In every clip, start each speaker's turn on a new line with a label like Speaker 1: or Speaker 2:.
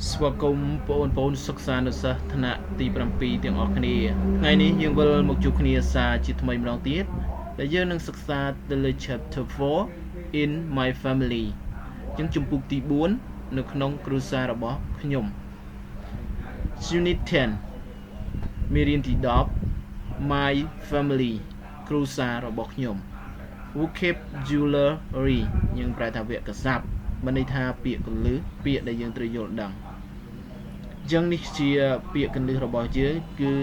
Speaker 1: ស្វាគមន៍បងប្អូនសិក្សានុសិស្សថ្នាក់ទី7ទាំងអស់គ្នាថ្ងៃនេះយើងវិលមកជួបគ្នាសារជាថ្មីម្ដងទៀតដែលយើងនឹងសិក្សាទៅលើ chapter 4 in my family ជាជំពូកទី4នៅក្នុងគ្រួសាររបស់ខ្ញុំ unit 10មេរៀនទី10 my family គ្រួសាររបស់ខ្ញុំ vocabulary យើងប្រែថាវគ្គស័ព្ទមានន័យថាពាក្យកលឹះពាក្យដែលយើងត្រូវយល់ដឹងចឹងនេះជាពាក្យកលឹះរបស់យើងគឺ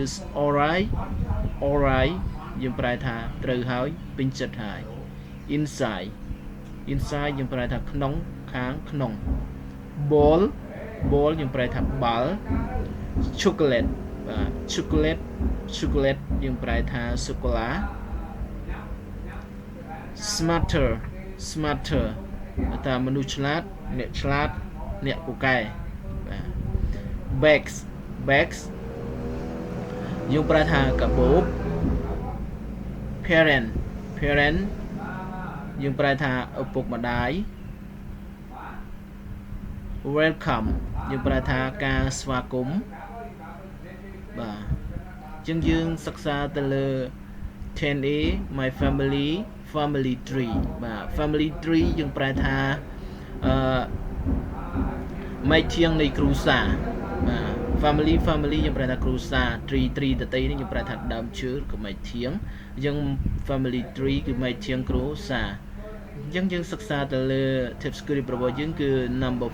Speaker 1: alright យើងប្រែថាត្រូវហើយពេញចិត្តហើយ inside យើងប្រែថាក្នុងខាងក្នុង ball យើងប្រែថាបាល់ chocolate បាទ chocolate យើងប្រែថាសូកូឡា smarter ថាមនុស្សឆ្លាតអ្នកឆ្លាតអ្នកពូកែបាទ bags យើងប្រែថាកាបូប parent យើងប្រែថាឪពុកម្ដាយ welcome យើងប្រែថាការស្វាគមន៍បាទអញ្ចឹងយើងសិក្សាទៅលើ 10A my family tree បាទ family tree យើងប្រែថាម៉េចធាងនៃគ្រួសារបាទ family យើងប្រែថាគ្រួសារ tree ដតីនេះយើងប្រែថាដើមឈើក៏ម៉េចធាងអញ្ចឹង family tree គឺម៉េចធាងគ្រួសារអញ្ចឹងយើងសិក្សាទៅលើ tip script របស់យើងគឺ number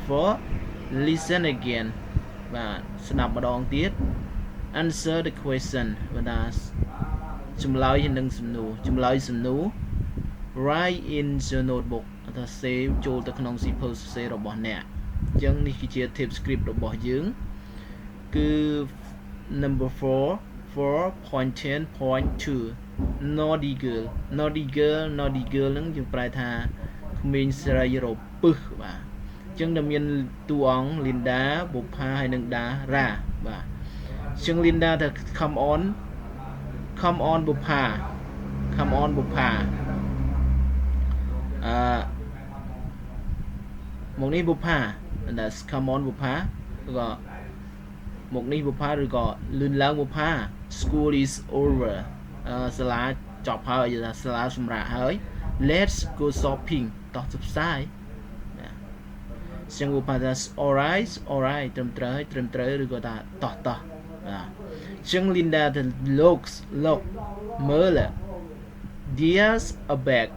Speaker 1: 4 listen again បាទស្ដាប់ម្ដងទៀត answer the question បាទចម្លើយនឹងសំណួរ write in your notebook ថា save ចូលទៅក្នុងសៀវភៅសរសេររបស់អ្នកអញ្ចឹងនេះគឺជា tip script របស់យើងគឺ number 4.10.2 naughty girl ហ្នឹងយើងប្រែថាក្មេងស្រីរពឹសបាទអញ្ចឹងដែលមានតួអង្គ Linda បុប្ផាហើយនិង Dara បាទអញ្ចឹង Linda ថា come on បុប្ផាមកនេះបុប្ផា come on បុប្ផាឬក៏មកនេះបុប្ផាឬក៏លឿនឡើងបុប្ផា school is over សាលាចប់ហើយថាសាលាសម្រាកហើយ let's go shopping តោះទៅផ្សារចឹងបុប្ផាថា alright ត្រឹមត្រូវឬក៏ថាតោះបាទចឹង Linda ថា look មើល there's a bag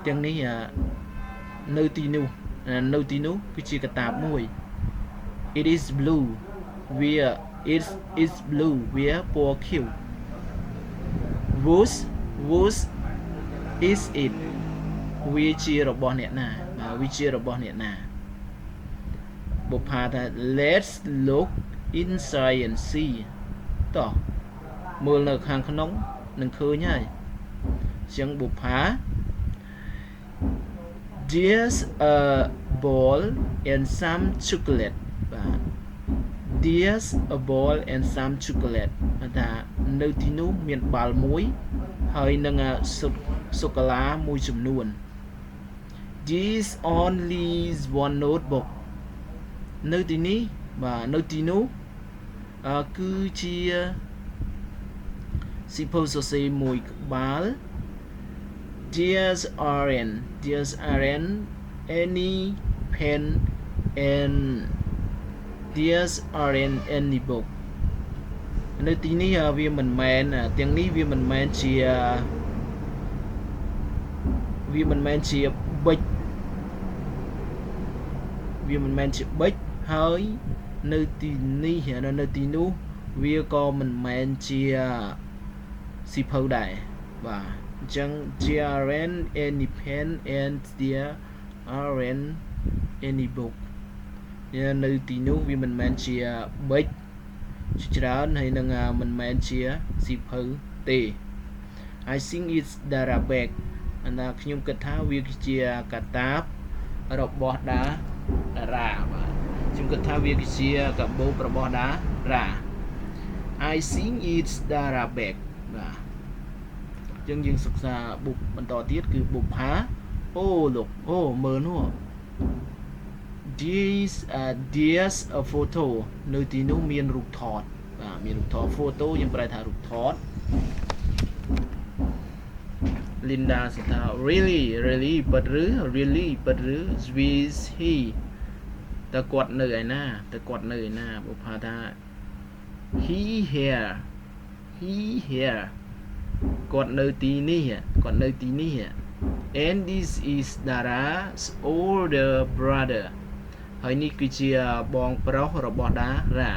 Speaker 1: ទាំងនេះនៅទីនោះគឺជាកាតាបមួយ it is blue where it's blue where ពណ៌ខៀវ whose is it វាជារបស់អ្នកណាបុប្ផាថា let's look inside and see តោះមើលនៅខាងក្នុងនឹងឃើញហើយអញ្ចឹងបុប្ផា there's a ball and some chocolate បាទ there's a ball and some chocolate ថានៅទីនោះមានបាល់មួយហើយនឹងសូកូឡាមួយចំនួន This only one notebook នៅទីនេះបាទនៅទីនោះគឺជាសៀវភៅសរសេរមួយក្បាល There's aren't any pen and there's aren't any book នៅទីនេះវាមិនមែនទាំងនេះវាមិនមែនជាប៊ិចហើយនៅទីនោះវាក៏មិនមែនជាសៀវភៅដែរបាទអញ្ចឹង there aren't any pen and there aren't any book នៅទីនោះវាមិនមែនជាប៊ិចជាច្រើនហើយនឹងមិនមែនជាសៀវភៅទេ I think it's Dara bag ខ្ញុំគិតថាវាគឺជាកាតាបរបស់តារាបាទខ្ញុំគិតថាវាគឺជាកាបូបរបស់តារា I think it's Dara bag បាទអញ្ចឹងយើងសិក្សាបុកបន្តទៀតគឺបុប្ផាអូលោកអូមើលនោះ there's a photo នៅទីនោះមានរូបថតបាទមានរូបថត photo យើងប្រែថារូបថត Linda សួរថា really ប៉ិតឬ is he តើគាត់នៅឯណាបុផាថា he here គាត់នៅទីនេះ and this is Dara's older brother ហើយនេះគឺជាបងប្រុសរបស់តារា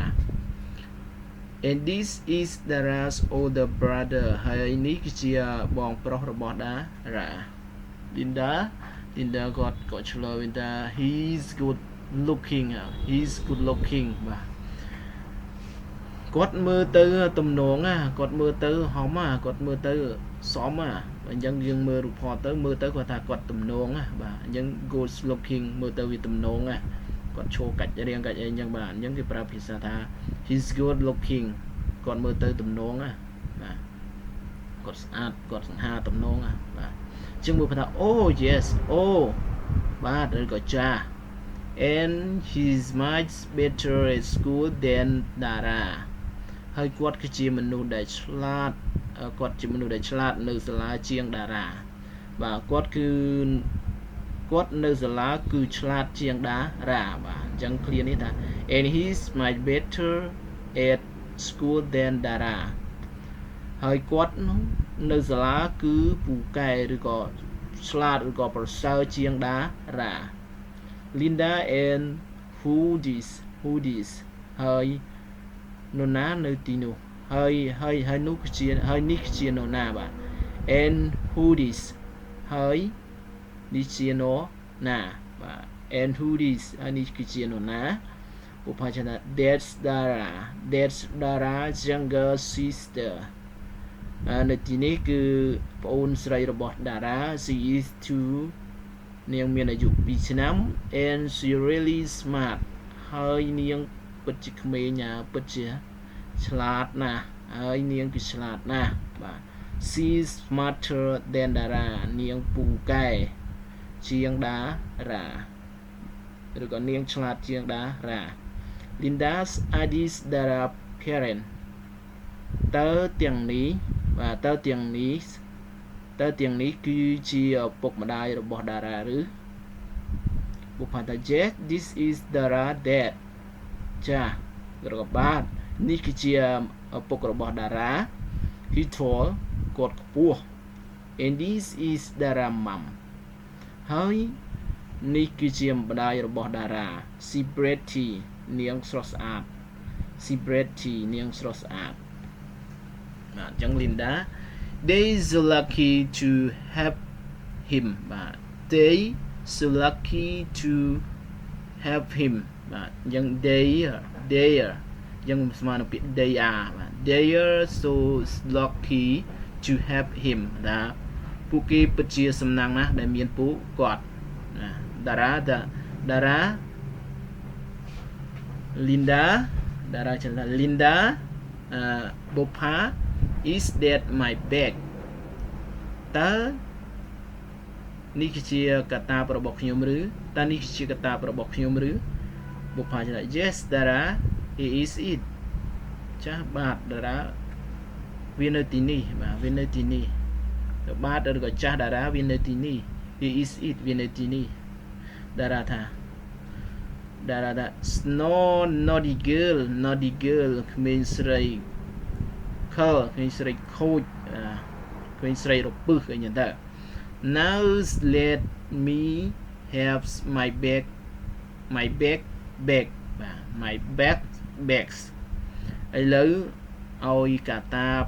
Speaker 1: and this is Dara's older brother ហើយនេះគឺជាបងប្រុសរបស់តារា Linda គាត់ឆ្លើយវិញថា he's good looking បាទគាត់មើលទៅទំនងគាត់មើលទៅហមគាត់មើលទៅសមអញ្ចឹងយើងមើលរូបថតទៅមើលទៅគាត់ថាគាត់ទំនងបាទអញ្ចឹង good looking មើលទៅវាទំនងគាត់ឈោកាច់រៀងកាច់អីអញ្ចឹងបាទអញ្ចឹងគេប្រើភាសាថា he's good looking គាត់មើលទៅទំនងបាទគាត់ស្អាតគាត់សង្ហាទំនងបាទអញ្ចឹងមើលថា oh yes បាទឬក៏ចា and he's much better at school than Dara ហើយគាត់គឺជាមនុស្សដែលឆ្លាតនៅសាលាជាងតារាបាទគាត់នៅសាលាគឺឆ្លាតជាងតារាបាទអញ្ចឹងឃ្លានេះថា and he's much better at school than Dara ហើយគាត់នៅសាលាគឺពូកែឬក៏ឆ្លាតឬក៏ប្រសើរជាងតារា Linda and who this ហើយនរណានៅទីនោះហើយនោះគឺជានរណាបាទ and who this ហើយនេះជានរណាបាទ and who this ហើយនេះគឺជានរណាឧបមាថា that's Dara's younger sister នៅទីនេះគឺប្អូនស្រីរបស់តារា she is 2 នាងមានអាយុ2ឆ្នាំ and she really smart ហើយនាងពិតជាក្មេងពិតជាឆ្លាតណាស់ហើយនាងគឺឆ្លាតណាស់បាទ she's smarter than Dara នាងពូកែជាងតារាឬក៏នាងឆ្លាតជាងតារា Linda's are these Dara parent តើទាំងនេះគឺជាឪពុកម្ដាយរបស់តារាឬបុព្វតា yes this is Dara dad ចាឬក៏បាទនេះគឺជាឪពុករបស់តារា he tall គាត់ខ្ពស់ and this is Dara mom ហើយនេះគឺជាម្ដាយរបស់តារា she pretty នាងស្រស់ស្អាត បាទអញ្ចឹង Linda they so lucky to have him បាទ they so lucky to have him បាទអញ្ចឹង they are យើងស្មើនឹងពាក្យ they are បាទ they are so lucky to have him ណាពួកគេពិតជាសំណាងណាស់ដែលមានពួកគាត់ណាតារា Linda បុប្ផា is that my bag តើនេះគឺជាកត្តារបស់ខ្ញុំឬតើនេះគឺជាកត្តារបស់ខ្ញុំឬបុប្ផាថា yes Dara he is it ចាស់បាទតារាវានៅទីនេះបាទវានៅទីនេះបាទឬក៏ចាស់តារាវានៅទីនេះ he is it វានៅទីនេះតារាថា naughty girl ក្មេងស្រីខលក្មេងស្រីខូចក្មេងស្រីរពឹសអីយ៉ាងទៅ now let me have my bag បាទ my bags ឥឡូវឲ្យកាតាប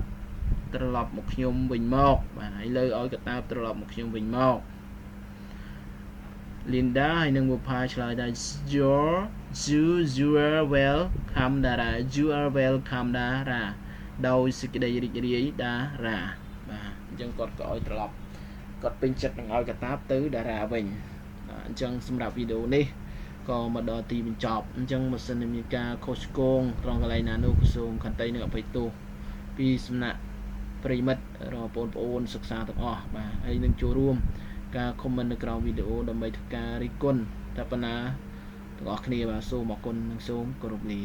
Speaker 1: ត្រឡប់មកខ្ញុំវិញមកបាទឥឡូវឲ្យកាតាបត្រឡប់មកខ្ញុំវិញមក Linda ហើយនឹងបុប្ផាឆ្លើយថា you are welcome Dara ដោយសេចក្តីរីករាយតារាបាទអញ្ចឹងគាត់ក៏ឲ្យត្រឡប់គាត់ពេញចិត្តនឹងឲ្យកតាបទៅតារាវិញអញ្ចឹងសម្រាប់វីដេអូនេះក៏មកដល់ទីបញ្ចប់អញ្ចឹងបើសិនមានការខុសឆ្គងត្រង់កន្លែងណានោះសូមខន្តីនឹងអភ័យទោសពីសំណាក់ប្រិមិត្តរបស់បងប្អូនសិក្សាទាំងអស់បាទហើយនឹងចូលរួមការ comment នៅក្រោមវីដេអូដើម្បីធ្វើការរិះគន់ថាប៉ុណ្ណា ទាំងអស់គ្នាបាទសូមអរគុណនិងសូមគោរពលា